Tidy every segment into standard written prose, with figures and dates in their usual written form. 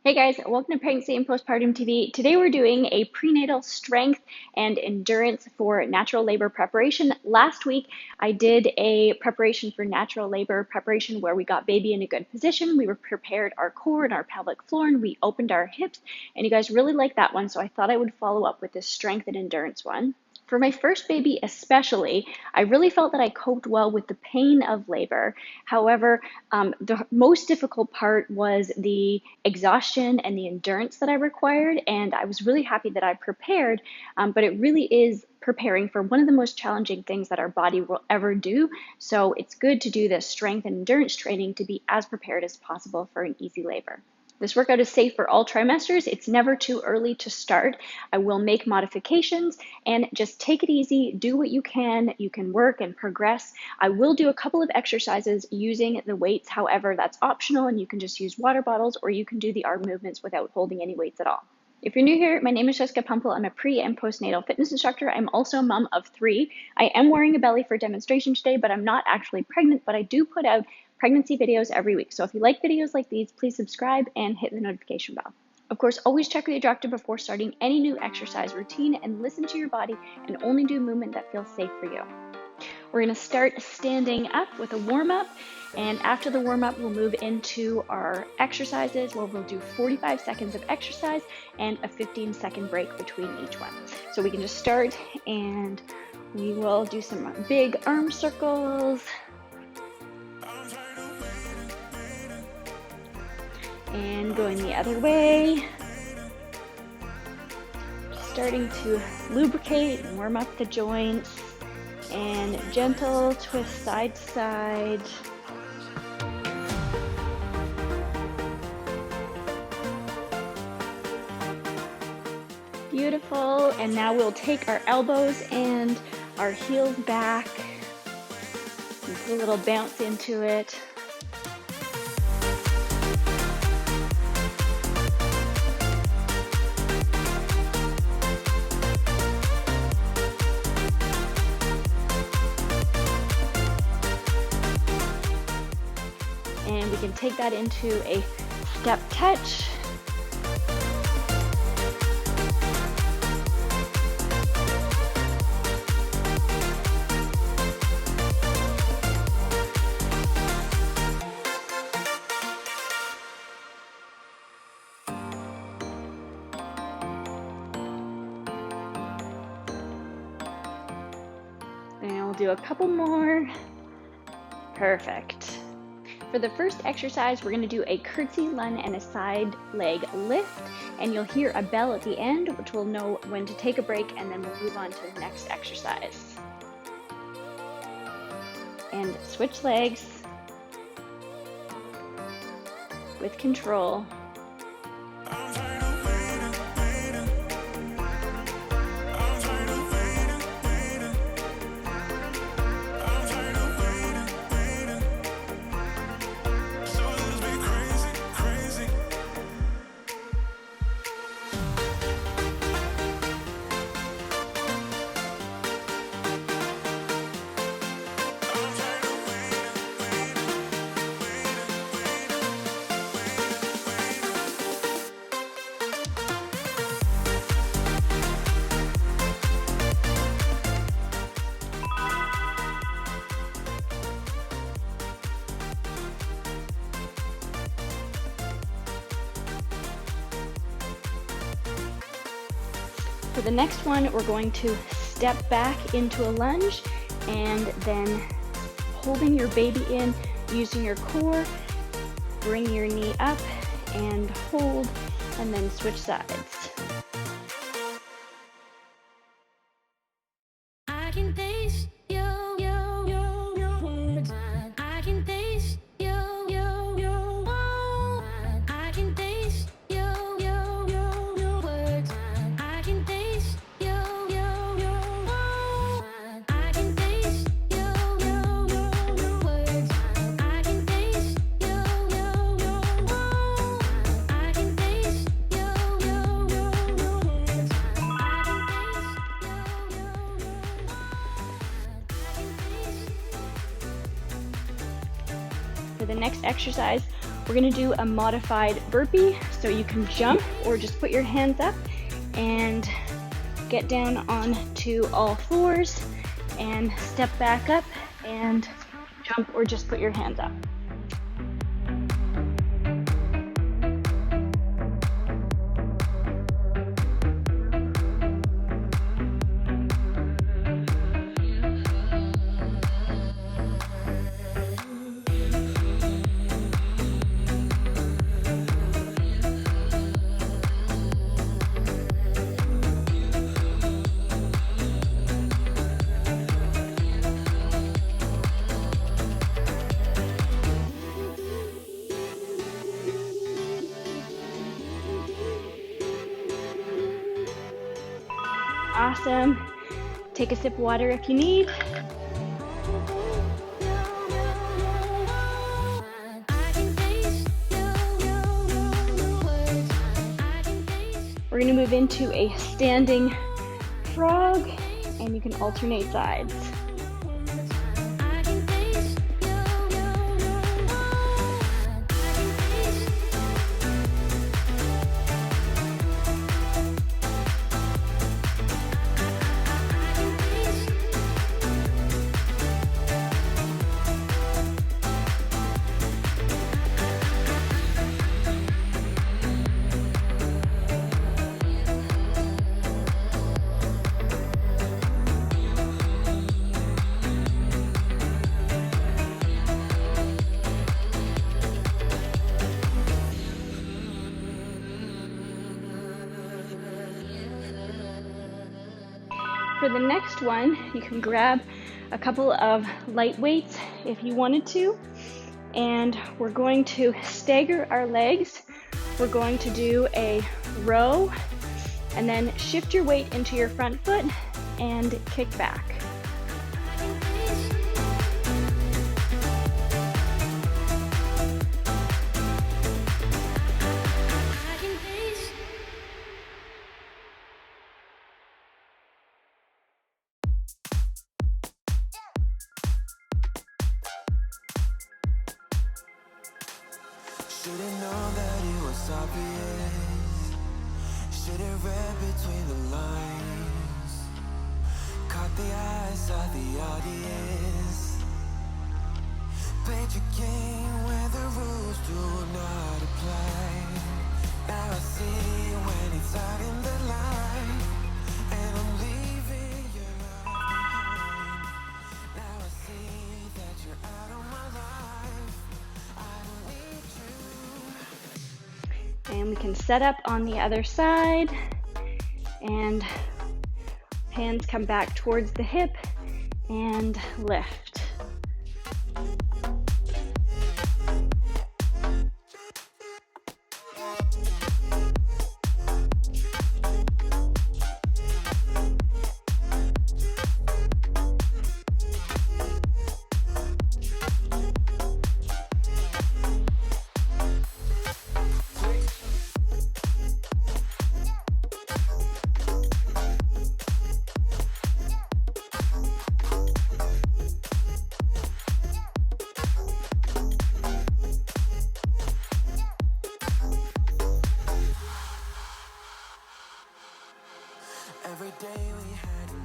Hey guys, welcome to Pregnancy and Postpartum TV. Today we're doing a prenatal strength and endurance for natural labor preparation. Last week I did a preparation for natural labor preparation where we got baby in a good position. We prepared our core and our pelvic floor and we opened our hips, and you guys really liked that one, so I thought I would follow up with this strength and endurance one. For my first baby especially, I really felt that I coped well with the pain of labor. However, the most difficult part was the exhaustion and the endurance that I required, and I was really happy that I prepared, but it really is preparing for one of the most challenging things that our body will ever do. So it's good to do this strength and endurance training to be as prepared as possible for an easy labor. This workout is safe for all trimesters. It's never too early to start. I will make modifications and just take it easy, do what you can. You can work and progress. I will do a couple of exercises using the weights. However, that's optional and you can just use water bottles or you can do the arm movements without holding any weights at all. If you're new here, my name is Jessica Pumple. I'm a pre and postnatal fitness instructor. I'm also a mom of 3. I am wearing a belly for demonstration today, but I'm not actually pregnant, but I do put out pregnancy videos every week. So if you like videos like these, please subscribe and hit the notification bell. Of course, always check with your doctor before starting any new exercise routine and listen to your body and only do movement that feels safe for you. We're going to start standing up with a warm-up, and after the warm-up we'll move into our exercises where we'll do 45 seconds of exercise and a 15-second break between each one. So we can just start and we will do some big arm circles. And going the other way, starting to lubricate and warm up the joints, and gentle twist side to side. Beautiful. And now we'll take our elbows and our heels back and put a little bounce into it. And we can take that into a step touch. And we'll do a couple more. Perfect. For the first exercise, we're going to do a curtsy lunge and a side leg lift, and you'll hear a bell at the end, which will know when to take a break, and then we'll move on to the next exercise. And switch legs with control. For the next one, we're going to step back into a lunge and then holding your baby in, using your core, bring your knee up and hold, and then switch sides. I can taste For the next exercise, We're gonna do a modified burpee, so you can jump or just put your hands up and get down onto all fours and step back up and jump or just put your hands up. Awesome. Take a sip of water if you need. We're going to move into a standing frog, and you can alternate sides. For the next one, you can grab a couple of light weights if you wanted to, and we're going to stagger our legs. We're going to do a row and then shift your weight into your front foot and kick back. Should've known that it was obvious. Should've read between the lines. Caught the eyes of the audience. Played your game where the rules do not apply. Now I see when it's out in the light, and I'm leaving your life behind. Now I see that you're out of my life. I don't need you. And we can set up on the other side, and hands come back towards the hip and lift.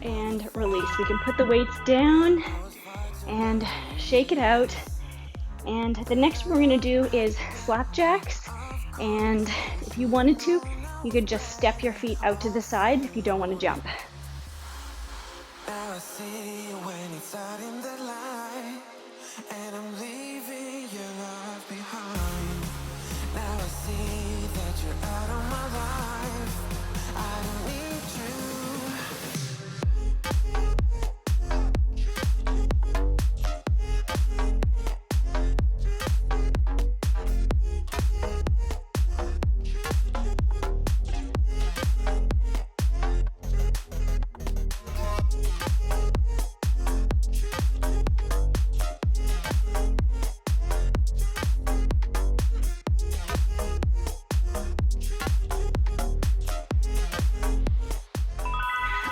And release. We can put the weights down and shake it out. And the next one we're going to do is slapjacks. And if you wanted to, you could just step your feet out to the side if you don't want to jump. Now I see when it's out in the light, and I'm leaving your life behind. Now I see that you're out of my life. I don't need you.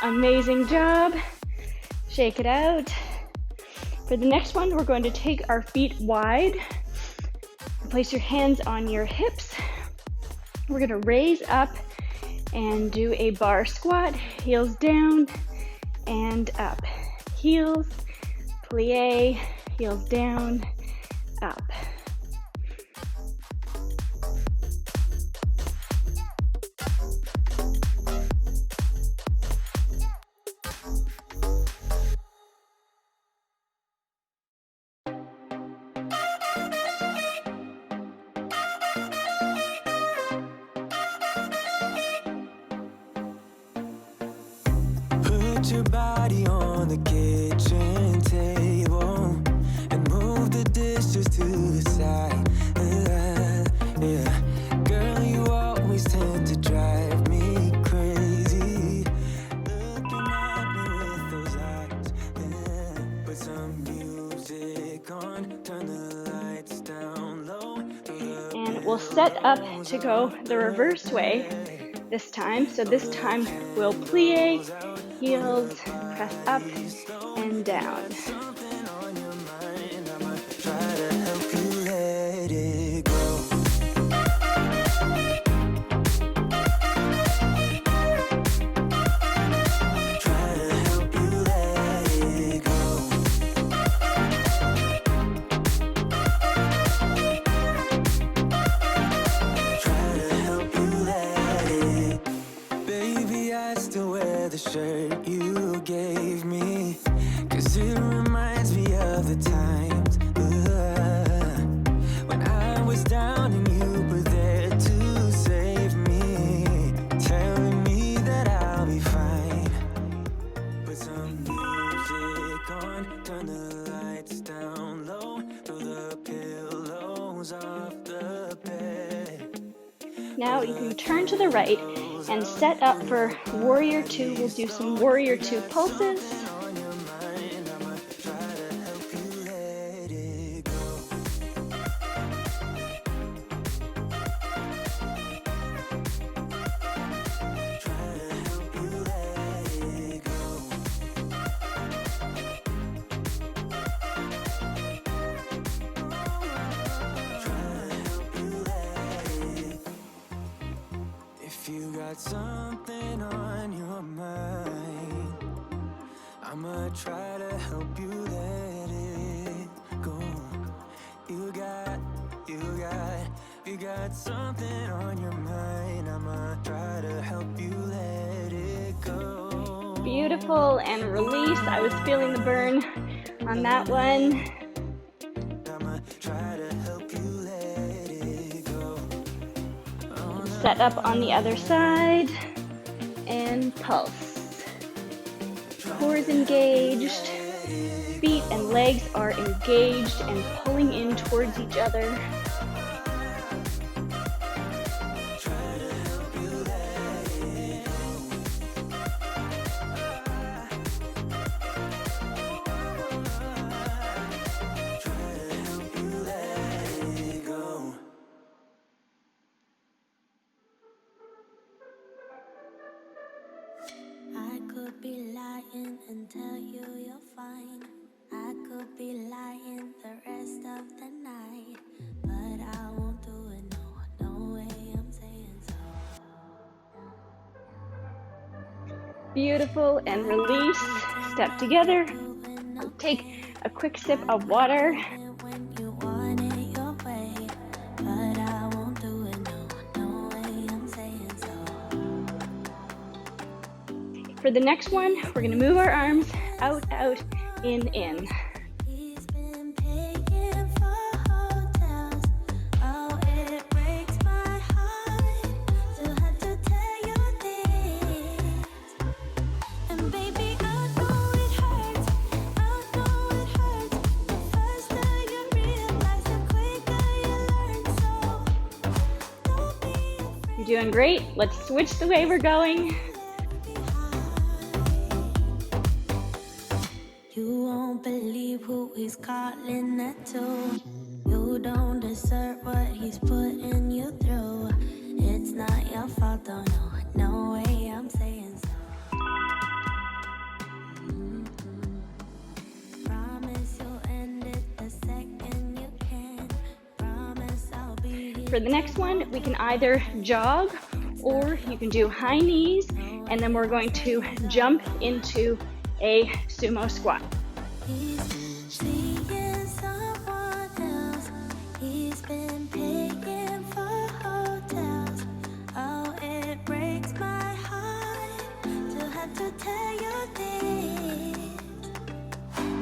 Amazing job. Shake it out. For the next one, we're going to take our feet wide, Place your hands on your hips. We're gonna raise up and do a bar squat, heels down and up. Heels, plie, heels down, up. Put your body on the kitchen table and move the dishes to the side. Yeah, girl, you always tend to drive me crazy. Looking at me with those eyes. Yeah. Put some music on, turn the lights down low. And we'll set up to go the reverse way this time. So this time we'll plie, heels, press up and down. Something on your mind, I'ma try to help you let it go. Try to help you let it go. Try to help you let it. Baby, I still wear the shirt you gave me, 'cause it reminds me of the times when I was down and you were there to save me, telling me that I'll be fine. Put some music on, turn the lights down low, throw the pillows off the bed. Now you can turn to the right and set up for warrior two. We'll do some warrior two pulses. On your mind, I'ma try to help you let it go. Try to help you let it go. Try to help you let it. If you got something on your mind, I'ma try to help you let it go. You got something on your mind, I'ma try to help you let it go. Beautiful, and release. I was feeling the burn on that one. I'ma try to help you let it go. Set up on the other side and pulse. Core is engaged. Feet and legs are engaged and pulling in towards each other. Try to help you let it go. Try to help you let it go. I could be lying and tell you you're fine. I could be lying the rest of the night, but I won't do it, no way I'm saying so. Beautiful, and release. Step together. Take a quick sip of water. When you want it your way, but I won't do it, no way I'm saying so. For the next one, we're gonna move our arms out, out, in. He's been paying for hotels. Oh, it breaks my heart to have to tell you this. And baby, I know it hurts. The faster you realize, the quicker you learn. So don't be afraid. You're doing great. Let's switch the way we're going. You won't believe who he's calling that to. You don't deserve what he's putting you through. It's not your fault, though, no way I'm saying so. Promise you'll end it the second you can. Promise I'll for the next one, we can either jog or you can do high knees, and then we're going to jump into a sumo squat. He's seeing someone else. He's been paying for hotels. Oh, it breaks my heart to have to tell you this.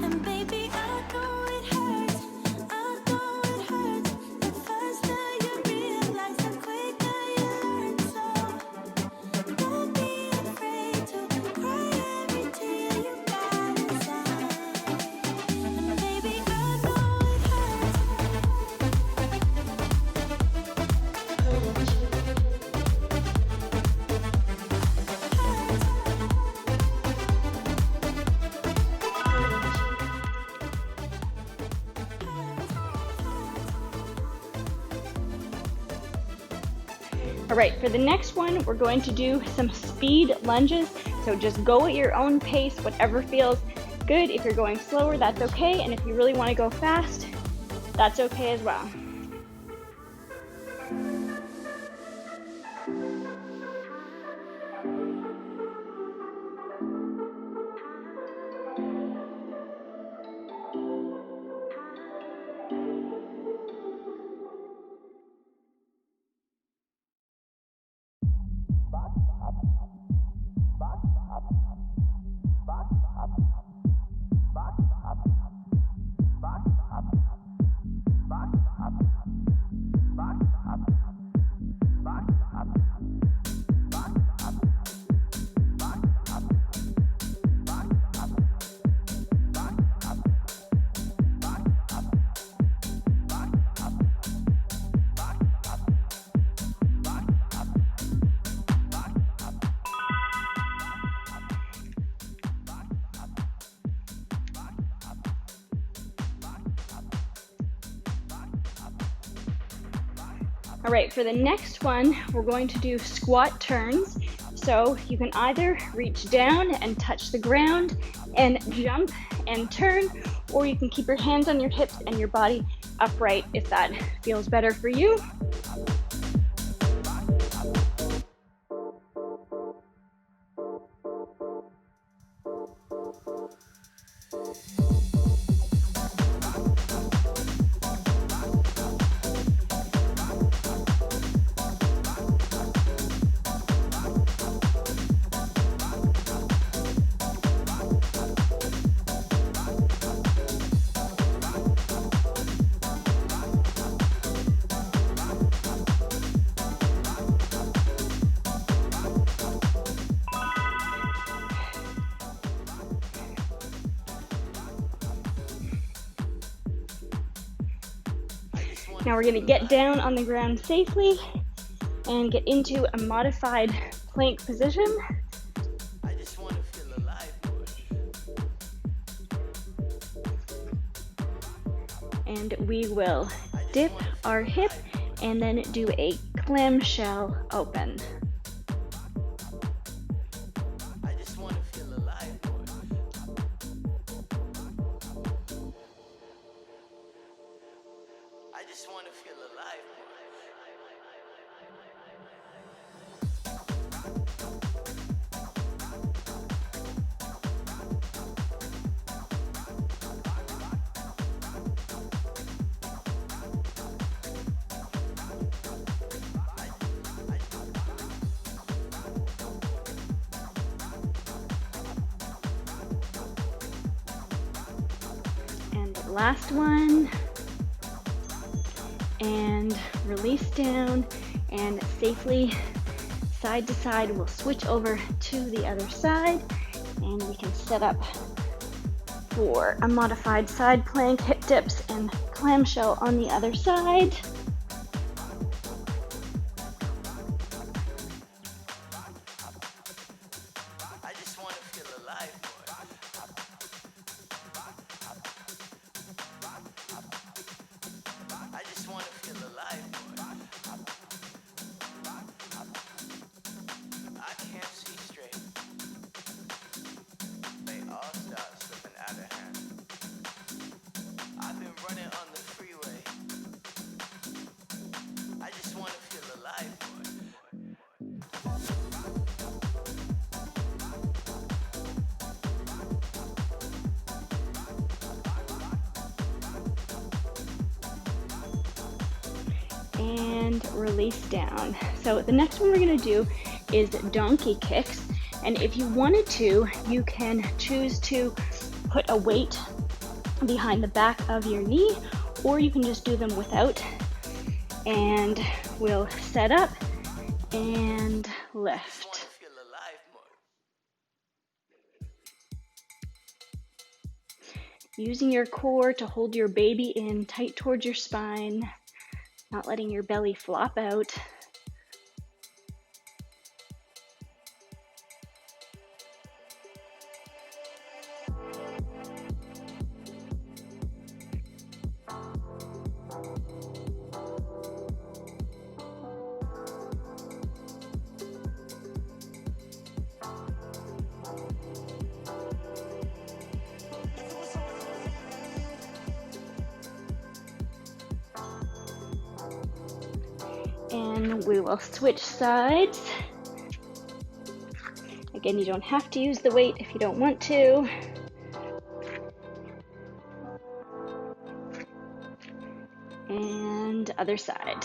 And baby, I know it hurts. I know it hurts. The faster you realize, the quicker you learn. So don't be afraid to cry every tear you got inside. And baby, I know it hurts. All right, for the next one, we're going to do some speed lunges. So just go at your own pace, whatever feels good. If you're going slower, that's okay. And if you really want to go fast, that's okay as well. All right, for the next one, we're going to do squat turns. So you can either reach down and touch the ground and jump and turn, or you can keep your hands on your hips and your body upright if that feels better for you. Now we're going to get down on the ground safely and get into a modified plank position. I just want to feel alive, And we will dip our hip and then do a clamshell open. I just want to feel alive, I just want to feel alive, And last one. And release down and safely side to side. We'll switch over to the other side and we can set up for a modified side plank, hip dips, and clamshell on the other side. I just want to feel alive, I just want to feel alive, I can't see straight. They all start slipping out of hand. I've been running on the freeway and release down. So the next one we're gonna do is donkey kicks. And if you wanted to, you can choose to put a weight behind the back of your knee, or you can just do them without. And we'll set up and lift. Using your core to hold your baby in tight towards your spine, not letting your belly flop out. And we will switch sides. Again, you don't have to use the weight if you don't want to. And other side.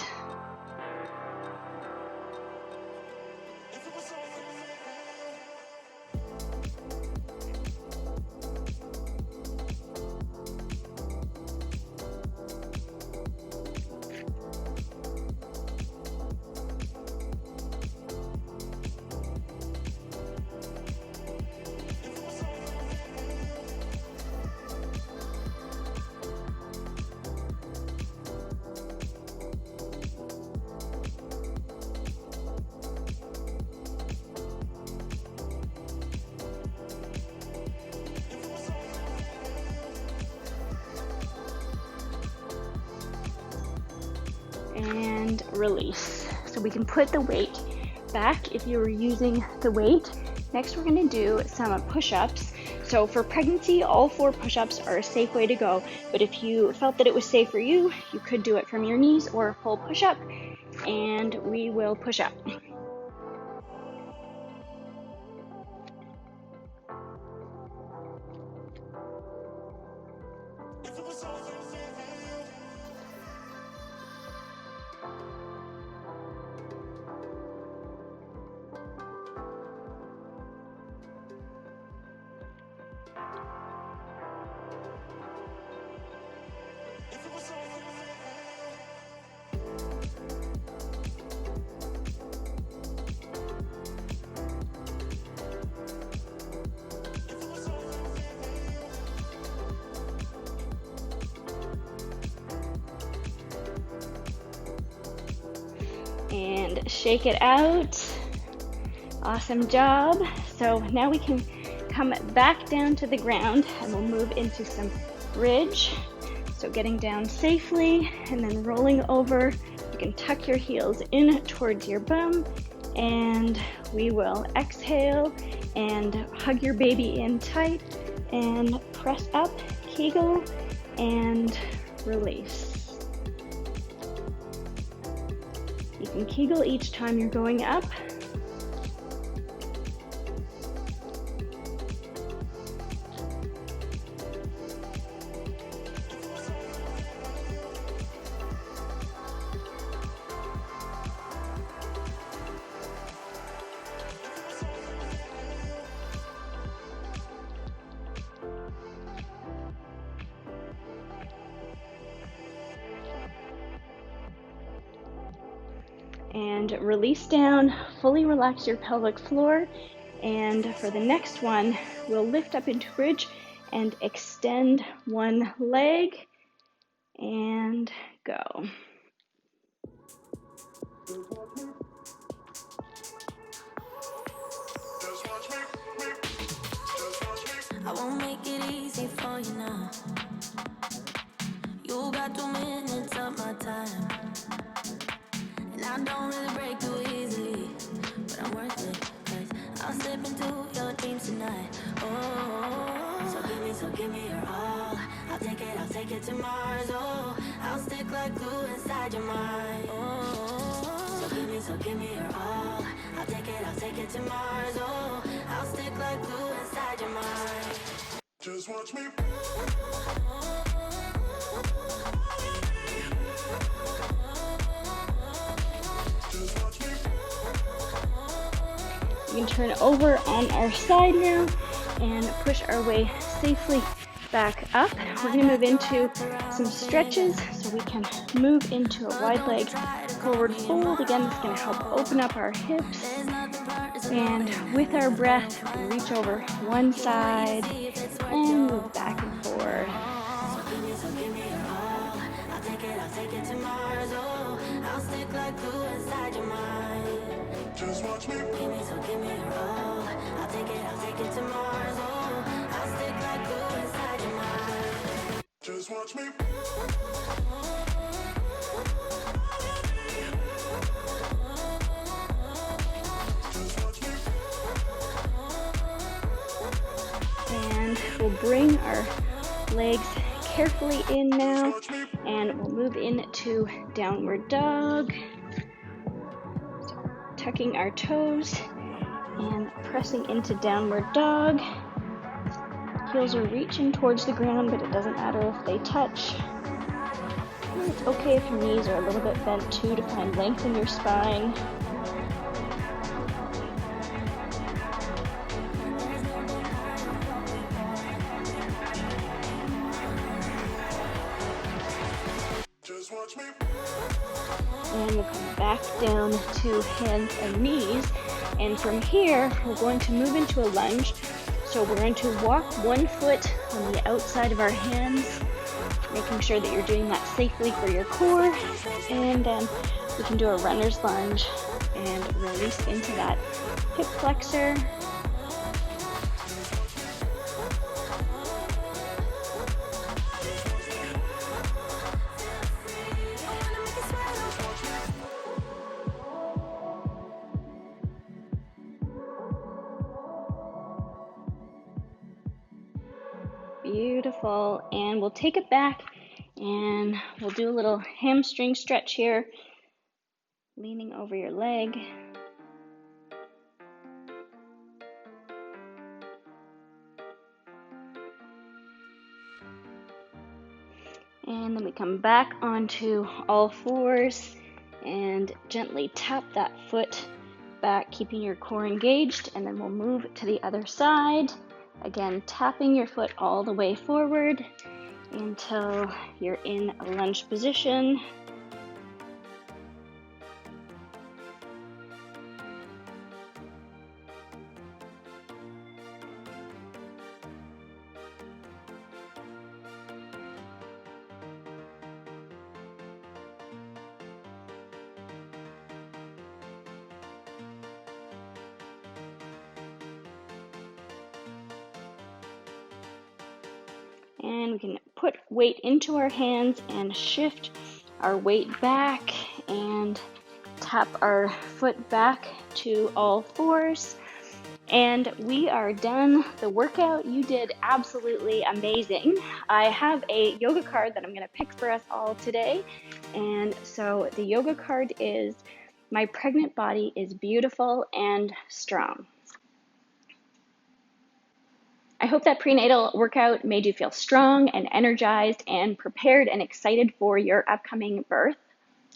And release. So we can put the weight back if you were using the weight. Next, we're going to do some push-ups. So for pregnancy, all 4 push-ups are a safe way to go. But if you felt that it was safe for you, you could do it from your knees or a full push-up. And we will push up. And shake it out. Awesome job. So now we can come back down to the ground and we'll move into some bridge. So getting down safely and then rolling over. You can tuck your heels in towards your bum and we will exhale and hug your baby in tight and press up, Kegel, and release. You can Kegel each time you're going up. And release down, fully relax your pelvic floor. And for the next one, we'll lift up into bridge and extend one leg and go. I won't make it easy for you now. You got 2 minutes of my time. And I don't really break too easily, but I'm worth it, 'cause I'll slip into your dreams tonight. Oh, so give me your all. I'll take it to Mars. Oh, I'll stick like glue inside your mind. Oh, so give me your all. I'll take it to Mars. Oh, I'll stick like glue inside your mind. Just watch me. We can turn over on our side now and push our way safely back up. We're going to move into some stretches so we can move into a wide leg forward fold. Again, this is going to help open up our hips. And with our breath, we can reach over one side and move back and forth. Just watch me. Just watch me. And we'll bring our legs carefully in now, and we'll move into downward dog. So tucking our toes and pressing into downward dog. Heels are reaching towards the ground, but it doesn't matter if they touch. And it's okay if your knees are a little bit bent too, to find length in your spine. Just watch me. And we'll come back down to hands and knees. And from here, we're going to move into a lunge. So we're going to walk one foot on the outside of our hands, making sure that you're doing that safely for your core. And then we can do a runner's lunge and release into that hip flexor. Beautiful. And we'll take it back and we'll do a little hamstring stretch here, leaning over your leg. And then we come back onto all fours and gently tap that foot back, keeping your core engaged. And then we'll move to the other side. Again, tapping your foot all the way forward until you're in a lunge position. And we can put weight into our hands and shift our weight back and tap our foot back to all fours. And we are done the workout. You did absolutely amazing. I have a yoga card that I'm going to pick for us all today. And so the yoga card is, "My pregnant body is beautiful and strong." I hope that prenatal workout made you feel strong and energized and prepared and excited for your upcoming birth.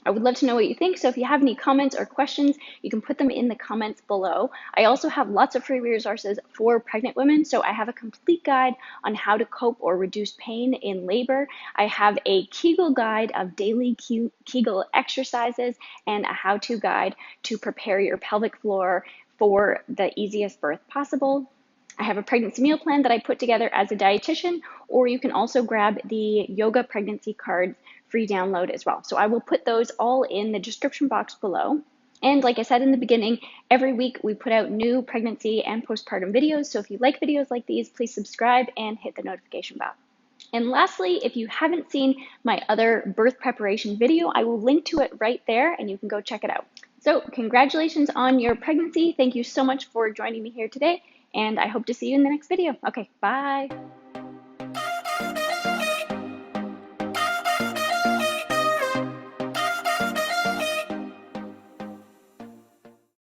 I would love to know what you think, so if you have any comments or questions, you can put them in the comments below. I also have lots of free resources for pregnant women, so I have a complete guide on how to cope or reduce pain in labor. I have a Kegel guide of daily Kegel exercises and a how-to guide to prepare your pelvic floor for the easiest birth possible. I have a pregnancy meal plan that I put together as a dietitian, or you can also grab the yoga pregnancy cards free download as well. So I will put those all in the description box below. And like I said in the beginning, every week we put out new pregnancy and postpartum videos. So if you like videos like these, please subscribe and hit the notification bell. And lastly, if you haven't seen my other birth preparation video, I will link to it right there and you can go check it out. So congratulations on your pregnancy. Thank you so much for joining me here today, and I hope to see you in the next video. Okay, bye.